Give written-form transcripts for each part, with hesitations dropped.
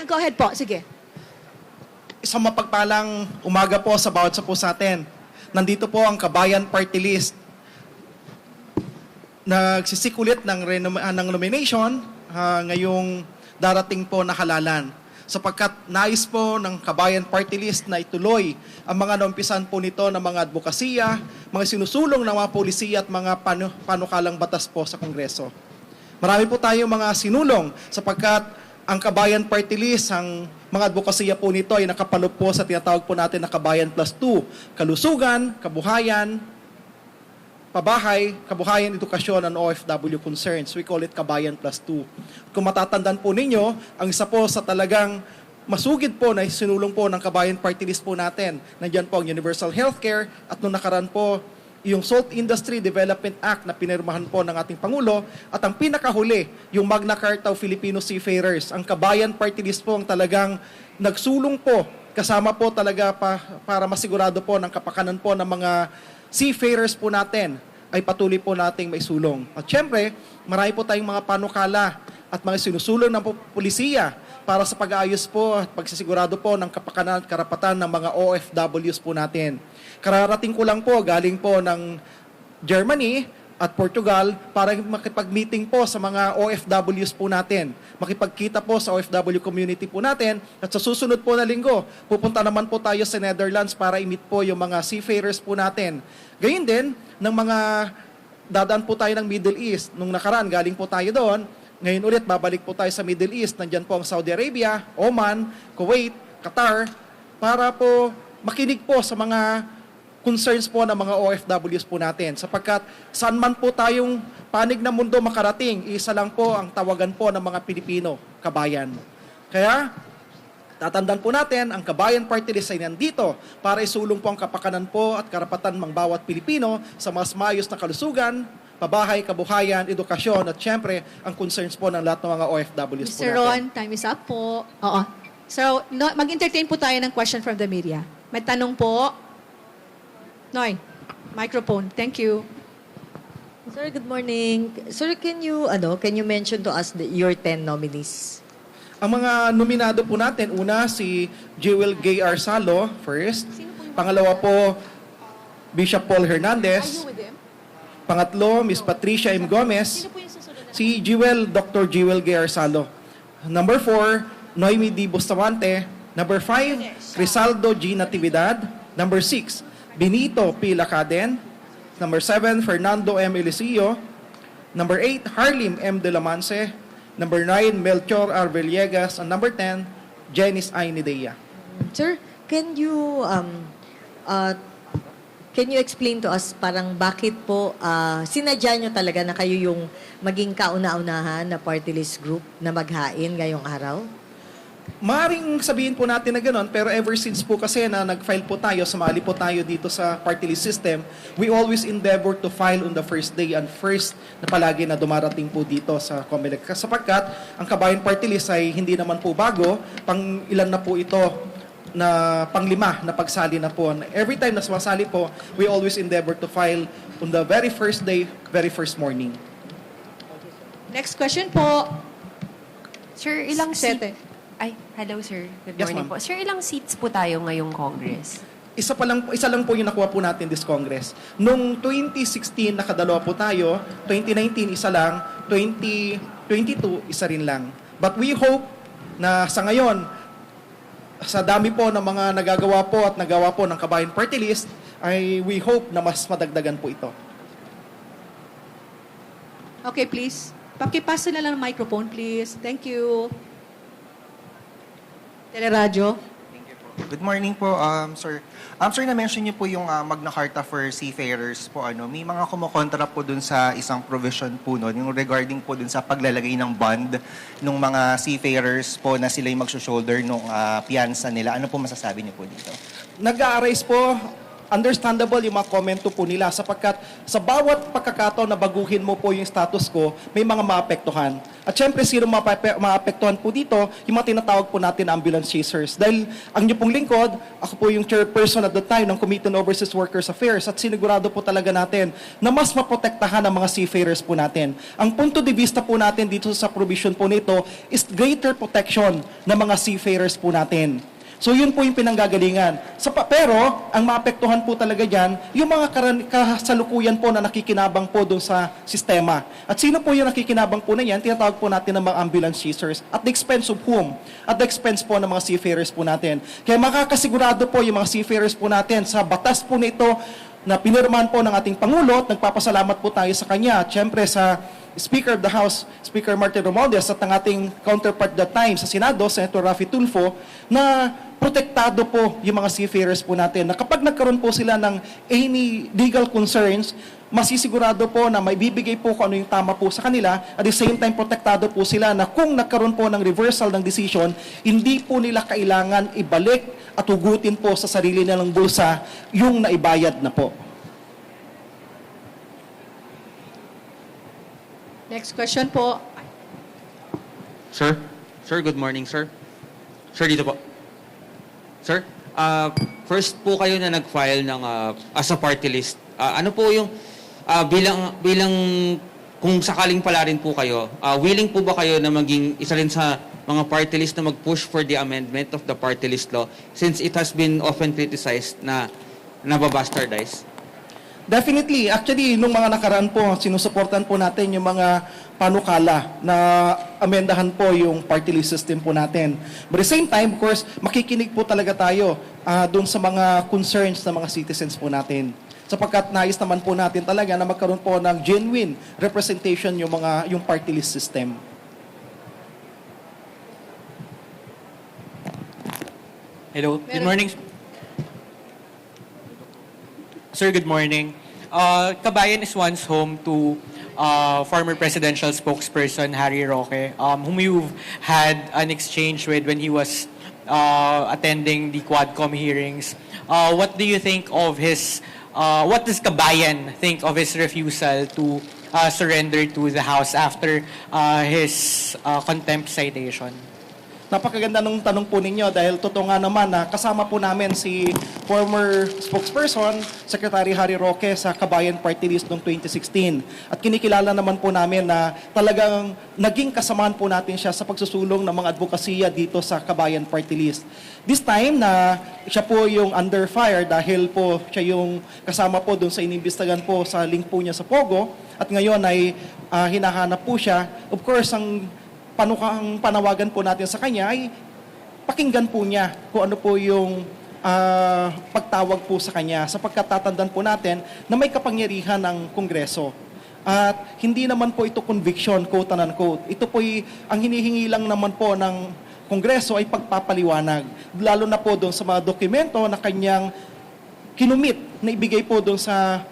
Ayan, go ahead po. Sige. Isang mapagpalang umaga po sa bawat sa po sa atin. Nandito po ang Kabayan Party List. Nagsisikulit ng nomination ngayong darating po na halalan. Sapagkat nais po ng Kabayan Party List na ituloy ang mga naumpisan po nito ng mga advokasya, mga sinusulong ng mga polisiya at mga panukalang batas po sa Kongreso. Marami po tayong mga sinulong sapagkat ang Kabayan Party List, ang mga advokasya po nito ay nakapaloob po sa tinatawag po natin na Kabayan Plus 2, kalusugan, kabuhayan, pabahay, kabuhayan, edukasyon, and OFW concerns. We call it Kabayan Plus 2. Kung matatandaan po ninyo, ang isa po sa talagang masugid po na sinulong po ng Kabayan Party List po natin, nandiyan po ang Universal Healthcare at nung nakaraan po, yung Salt Industry Development Act na pinirmahan po ng ating Pangulo at ang pinakahuli, yung Magna Carta of Filipino Seafarers. Ang Kabayan Party List po ang talagang nagsulong po, kasama po talaga para masigurado po ng kapakanan po ng mga seafarers po natin ay patuloy po nating maisulong. At syempre, marami po tayong mga panukala at mga sinusulong ng polisiya para sa pag-aayos po at pagsisigurado po ng kapakanan at karapatan ng mga OFWs po natin. Kararating ko lang po, galing po ng Germany at Portugal para makipag-meeting po sa mga OFWs po natin. Makipagkita po sa OFW community po natin at sa susunod po na linggo, pupunta naman po tayo sa Netherlands para i-meet po yung mga seafarers po natin. Gayun din, ng mga dadaan po tayo ng Middle East. Nung nakaraan, galing po tayo doon. Ngayon ulit, babalik po tayo sa Middle East. Nandyan po ang Saudi Arabia, Oman, Kuwait, Qatar, para po makinig po sa mga concerns po ng mga OFWs po natin. Sapagkat saan man po tayong panig ng mundo makarating, isa lang po ang tawagan po ng mga Pilipino, kabayan. Kaya, tatandaan po natin, ang Kabayan Party List ay nandito para isulong po ang kapakanan po at karapatan ng bawat Pilipino sa mas maayos na kalusugan, pabahay, kabuhayan, edukasyon, at syempre, ang concerns po ng lahat ng mga OFWs po Mr. natin. Ron, time is up po. Oo. So, mag-entertain po tayo ng question from the media. May tanong po. Noy, microphone. Thank you. Sir, good morning. Sir, can you mention to us your 10 nominees? Ang mga nominado po natin, una si Jewel Gay Arsalo, first. Pangalawa po, Bishop Paul Hernandez. Pangatlo, Miss Patricia M. Gomez. Si Dr. Jewel Gay Arsalo. Number 4, Noemi D. Bustamante. Number 5, Crisaldo G. Natividad. Number 6, Benito P. Lacaden. Number 7, Fernando M. Eliseo. Number 8, Harlim M. De La Mance. Number 9, Melchor R. Villegas. And number 10, Jenice I. Nidea. Sir, can you explain to us parang bakit po sinadya nyo talaga na kayo yung maging kauna-unahan na party list group na maghain ngayong araw? Maring sabihin po natin na gano'n, pero ever since po kasi na nag-file po tayo, sumali po tayo dito sa party list system, we always endeavor to file on the first day and first na palagi na dumarating po dito sa COMELEC. Sapagkat ang Kabayan Party List ay hindi naman po bago, pang ilan na po ito na pang-5 na pagsali na po. Every time na sumasali po, we always endeavor to file on the very first day, very first morning. Next question po. Sir, ilang Sete. Ay, hello sir. Good Yes, morning ma'am. po. Sir, ilang seats po tayo ngayong Congress? Isa lang po yung nakuha po natin this Congress. Noong 2016, nakadalawa po tayo. 2019, isa lang. 2022, isa rin lang. But we hope na sa ngayon, sa dami po ng mga nagagawa po at nagawa po ng Kabayan Party List, ay we hope na mas madagdagan po ito. Okay, please. Pakipasa na lang ang microphone, please. Thank you. Teleradyo. Good morning po, sir. Sir, na-mention niyo po yung Magna Carta for Seafarers po. May mga kumukontra po dun sa isang provision po nun, yung regarding po dun sa paglalagay ng bond ng mga seafarers po na sila yung mag-shoulder ng piyansa nila. Ano po masasabi niyo po dito? Nag-a-arise po understandable yung mga komento po nila sapagkat sa bawat pagkakataon na baguhin mo po yung status quo, may mga maapektuhan. At syempre, sino maapektuhan po dito? Yung mga tinatawag po natin na ambulance chasers. Dahil ang niyo pong lingkod, ako po yung chairperson at the time ng Committee on Overseas Workers Affairs at sinigurado po talaga natin na mas maprotektahan ang mga seafarers po natin. Ang punto de vista po natin dito sa provision po nito is greater protection ng mga seafarers po natin. So yun po yung pinanggagalingan. Pero ang maapektuhan po talaga dyan, yung mga kasalukuyan po na nakikinabang po doon sa sistema. At sino po yung nakikinabang po na yan? Tinatawag po natin ng mga ambulance chasers. At the expense of whom? At the expense po ng mga seafarers po natin. Kaya makakasigurado po yung mga seafarers po natin sa batas po nito na pinirmahan po ng ating Pangulo at nagpapasalamat po tayo sa kanya. At syempre sa Speaker of the House, Speaker Martin Romualdez at ang ating counterpart that time sa Senado, Senator Raffy Tulfo, na protektado po yung mga seafarers po natin. Na kapag nagkaroon po sila ng any legal concerns, masisigurado po na may bibigay po kung ano yung tama po sa kanila. At the same time, protektado po sila na kung nagkaroon po ng reversal ng decision, hindi po nila kailangan ibalik at hugutin po sa sarili nilang bulsa yung naibayad na po. Next question po. Sir? Sir, good morning, sir. Sir, dito po. Sir, first po kayo na nag-file ng as a party list. Ano po yung bilang kung sakaling pala rin po kayo, willing po ba kayo na maging isa rin sa mga party list na mag-push for the amendment of the party list law since it has been often criticized na nababastardize? Definitely. Actually, nung mga nakaraan po, sinusuportan po natin yung mga panukala na amendahan po yung party list system po natin. But at the same time, of course, makikinig po talaga tayo dun sa mga concerns ng mga citizens po natin. Sapagkat nais naman po natin talaga na magkaroon po ng genuine representation yung party list system. Hello, good morning. Sir, good morning. Kabayan is once home to former presidential spokesperson Harry Roque, whom you've had an exchange with when he was attending the Quadcom hearings. What do you think of his, what does Kabayan think of his refusal to surrender to the House after his contempt citation? Napakaganda ng tanong po ninyo dahil totoo nga naman na kasama po namin si former spokesperson, Secretary Harry Roque sa Kabayan Party List noong 2016. At kinikilala naman po namin na talagang naging kasamaan po natin siya sa pagsusulong ng mga advokasya dito sa Kabayan Party List. This time na siya po yung under fire dahil po siya yung kasama po doon sa inimbestigahan po sa link po niya sa Pogo at ngayon ay hinahanap po siya. Of course, ang panawagan po natin sa kanya ay pakinggan po niya kung ano po yung pagtawag po sa kanya sapagkat tatandaan po natin na may kapangyarihan ng Kongreso. At hindi naman po ito conviction, quote and unquote. Ito po ang hinihingi lang naman po ng Kongreso ay pagpapaliwanag. Lalo na po doon sa mga dokumento na kanyang kinumit na ibigay po doon sa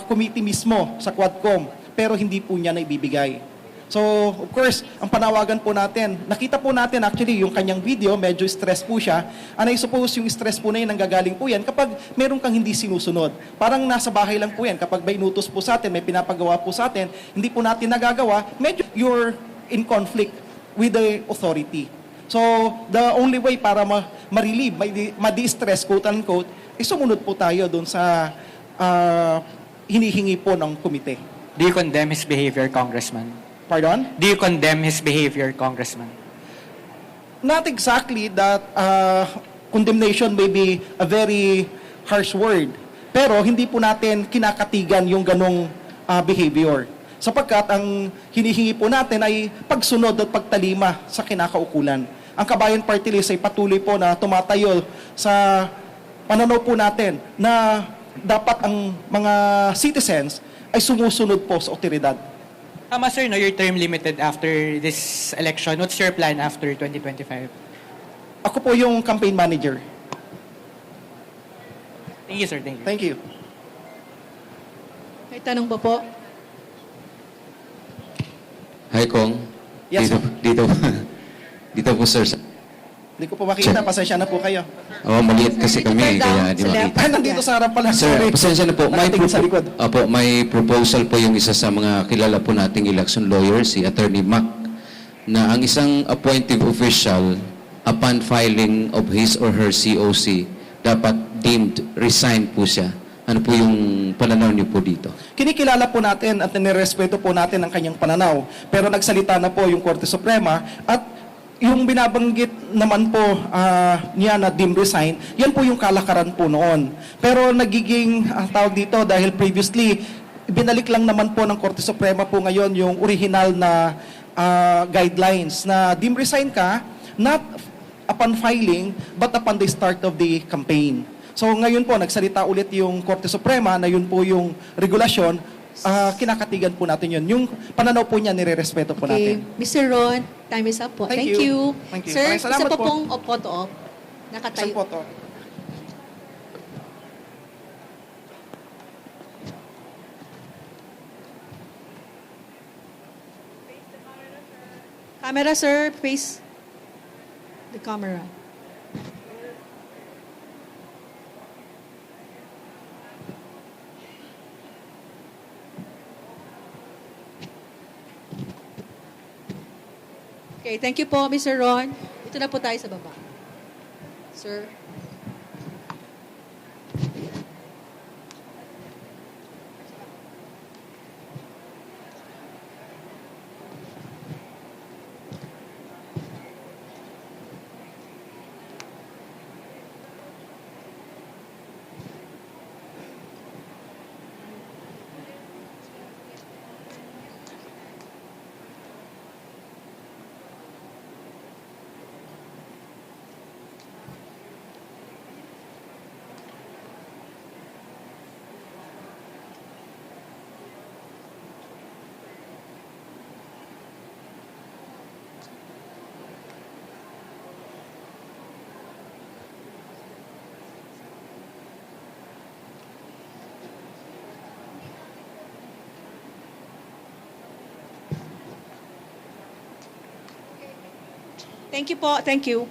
committee mismo, sa Quadcom, pero hindi po niya na ibibigay. So, of course, ang panawagan po natin, nakita po natin actually yung kanyang video, medyo stress po siya. And I suppose yung stress po na yun, nanggagaling po yan kapag meron kang hindi sinusunod. Parang nasa bahay lang po yan. Kapag may inutos po sa atin, may pinapagawa po sa atin, hindi po natin nagagawa, medyo you're in conflict with the authority. So, the only way para ma-relieve, ma-distress, quote-unquote, is sumunod po tayo doon sa hinihingi po ng komite. Do you condemn his behavior, Congressman? Pardon? Do you condemn his behavior, Congressman? Not exactly that condemnation may be a very harsh word. Pero hindi po natin kinakatigan yung ganong behavior. Sapagkat ang hinihingi po natin ay pagsunod at pagtalima sa kinakaukulan. Ang Kabayan Party List ay patuloy po na tumatayo sa pananaw po natin na dapat ang mga citizens ay sumusunod po sa otoridad. Tama, sir, no, your term limited after this election. What's your plan after 2025? Ako po yung campaign manager. Thank you, sir. Thank you. Thank you. May tanong ba po? Hi, Kong. Yes, Dito po, sir. Hindi ko po makita. Pasensya na po kayo. Oh, maliit kasi Dito kami, down, kaya di sa left. makita. Ay, nandito sa harap pala. Sir, Sorry. pasensya na po. Nakatingin sa likod. Opo, may proposal po yung isa sa mga kilala po nating election lawyer, si Attorney Mac, na ang isang appointive official, upon filing of his or her COC, dapat deemed resigned po siya. Ano po yung pananaw niyo po dito? Kinikilala po natin at nirespeto po natin ang kanyang pananaw. Pero nagsalita na po yung Korte Suprema at yung binabanggit naman po niya na deemed resign, yan po yung kalakaran po noon. Pero nagiging tawag dito dahil previously, binalik lang naman po ng Korte Suprema po ngayon yung original na guidelines na deemed resign ka, not upon filing, but upon the start of the campaign. So ngayon po, nagsalita ulit yung Korte Suprema na yun po yung regulasyon, kinakatigan po natin yun. Yung pananaw po niya, nire-respeto po Okay, natin. Mr. Ron, time is up po. Thank Thank you. you. Thank you. Sir, Maraming isa salamat pa po. pong photo op. Isang Nakatayo. po to. Camera, sir. Face the camera. Okay, thank you po, Mr. Ron. Ito na po tayo sa baba. Sir. Thank you po. Thank you.